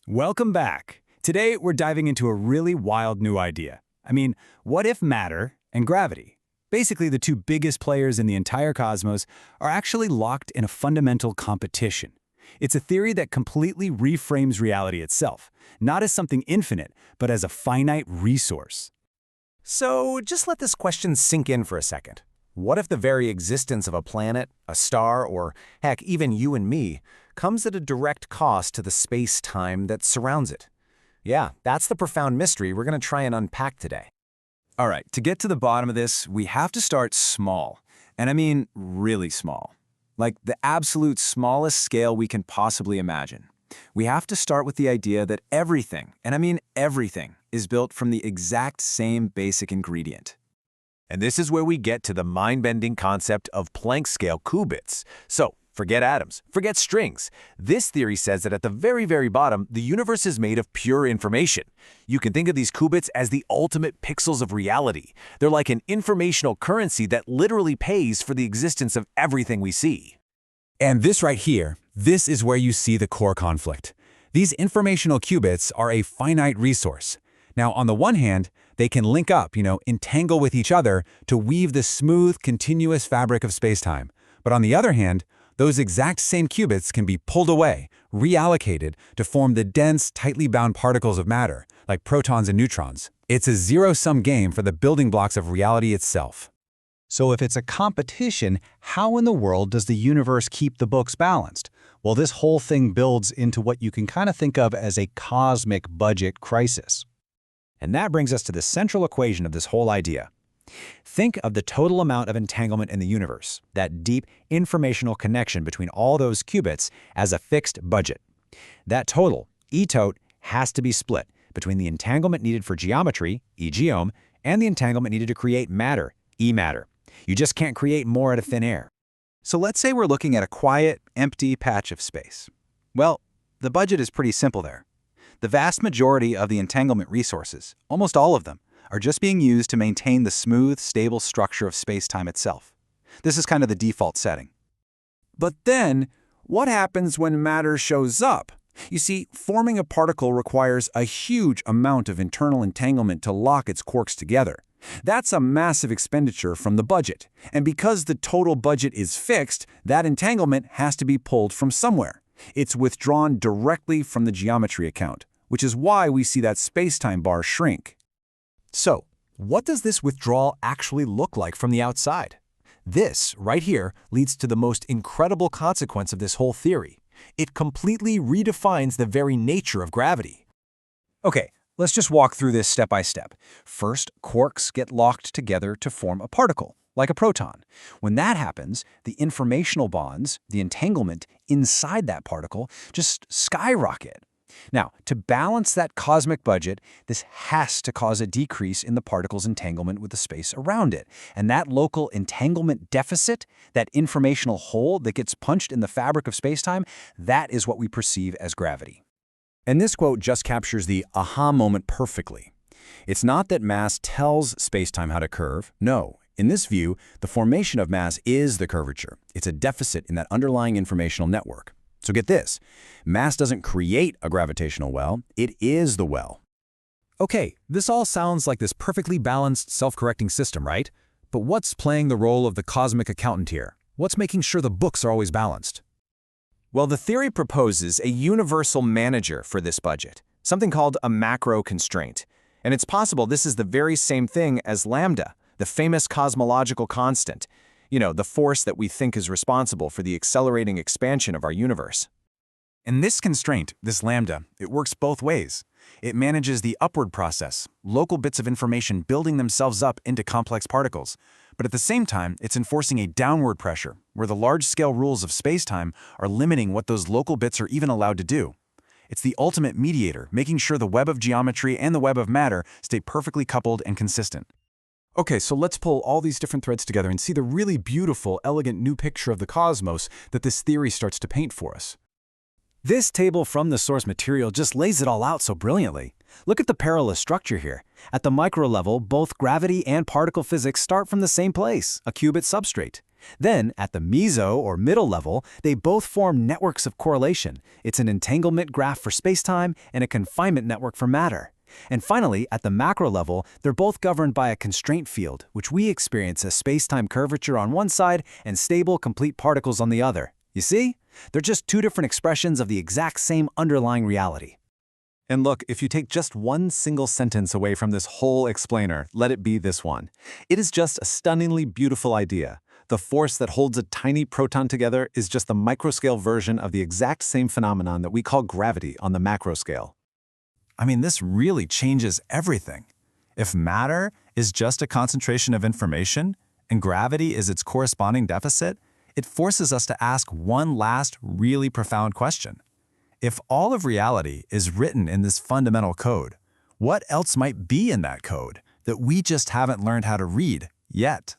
Welcome back. Today, we're diving into a really wild new idea. What if matter and gravity, basically the two biggest players in the entire cosmos, are actually locked in a fundamental competition? It's a theory that completely reframes reality itself, not as something infinite, but as a finite resource. So just let this question sink in for a second. What if the very existence of a planet, a star, or heck, even you and me, comes at a direct cost to the space-time that surrounds it? Yeah, that's the profound mystery we're going to try and unpack today. All right, to get to the bottom of this, we have to start small. And I mean really small. Like the absolute smallest scale we can possibly imagine. We have to start with the idea that everything, and I mean everything, is built from the exact same basic ingredient. And this is where we get to the mind-bending concept of Planck-scale qubits. So, forget atoms, forget strings. This theory says that at the very, very bottom, the universe is made of pure information. You can think of these qubits as the ultimate pixels of reality. They're like an informational currency that literally pays for the existence of everything we see. And this right here, this is where you see the core conflict. These informational qubits are a finite resource. Now, on the one hand, they can link up, entangle with each other to weave the smooth, continuous fabric of spacetime. But on the other hand, those exact same qubits can be pulled away, reallocated, to form the dense, tightly bound particles of matter, like protons and neutrons. It's a zero-sum game for the building blocks of reality itself. So if it's a competition, how in the world does the universe keep the books balanced? Well, this whole thing builds into what you can kind of think of as a cosmic budget crisis. And that brings us to the central equation of this whole idea. Think of the total amount of entanglement in the universe, that deep informational connection between all those qubits, as a fixed budget. That total, E tot, has to be split between the entanglement needed for geometry, E geom, and the entanglement needed to create matter, E matter. You just can't create more out of thin air. So let's say we're looking at a quiet, empty patch of space. Well, the budget is pretty simple there. The vast majority of the entanglement resources, almost all of them, are just being used to maintain the smooth, stable structure of space-time itself. This is kind of the default setting. But then, what happens when matter shows up? You see, forming a particle requires a huge amount of internal entanglement to lock its quarks together. That's a massive expenditure from the budget. And because the total budget is fixed, that entanglement has to be pulled from somewhere. It's withdrawn directly from the geometry account, which is why we see that spacetime bar shrink. So, what does this withdrawal actually look like from the outside? This, right here, leads to the most incredible consequence of this whole theory. It completely redefines the very nature of gravity. Okay, let's just walk through this step by step. First, quarks get locked together to form a particle, like a proton. When that happens, the informational bonds, the entanglement inside that particle, just skyrocket. Now, to balance that cosmic budget, this has to cause a decrease in the particle's entanglement with the space around it. And that local entanglement deficit, that informational hole that gets punched in the fabric of spacetime, that is what we perceive as gravity. And this quote just captures the aha moment perfectly. It's not that mass tells spacetime how to curve. No. In this view, the formation of mass is the curvature. It's a deficit in that underlying informational network. So get this, mass doesn't create a gravitational well, it is the well. Okay, this all sounds like this perfectly balanced, self-correcting system, right? But what's playing the role of the cosmic accountant here? What's making sure the books are always balanced? Well, the theory proposes a universal manager for this budget, something called a macro constraint. And it's possible this is the very same thing as lambda, the famous cosmological constant. The force that we think is responsible for the accelerating expansion of our universe. And this constraint, this lambda, it works both ways. It manages the upward process, local bits of information building themselves up into complex particles. But at the same time, it's enforcing a downward pressure, where the large-scale rules of spacetime are limiting what those local bits are even allowed to do. It's the ultimate mediator, making sure the web of geometry and the web of matter stay perfectly coupled and consistent. Okay, so let's pull all these different threads together and see the really beautiful, elegant new picture of the cosmos that this theory starts to paint for us. This table from the source material just lays it all out so brilliantly. Look at the parallel structure here. At the micro level, both gravity and particle physics start from the same place, a qubit substrate. Then, at the meso or middle level, they both form networks of correlation. It's an entanglement graph for spacetime and a confinement network for matter. And finally, at the macro level, they're both governed by a constraint field, which we experience as spacetime curvature on one side and stable, complete particles on the other. You see? They're just two different expressions of the exact same underlying reality. And look, if you take just one single sentence away from this whole explainer, let it be this one. It is just a stunningly beautiful idea. The force that holds a tiny proton together is just the microscale version of the exact same phenomenon that we call gravity on the macro scale. I mean, this really changes everything. If matter is just a concentration of information and gravity is its corresponding deficit, it forces us to ask one last really profound question. If all of reality is written in this fundamental code, what else might be in that code that we just haven't learned how to read yet?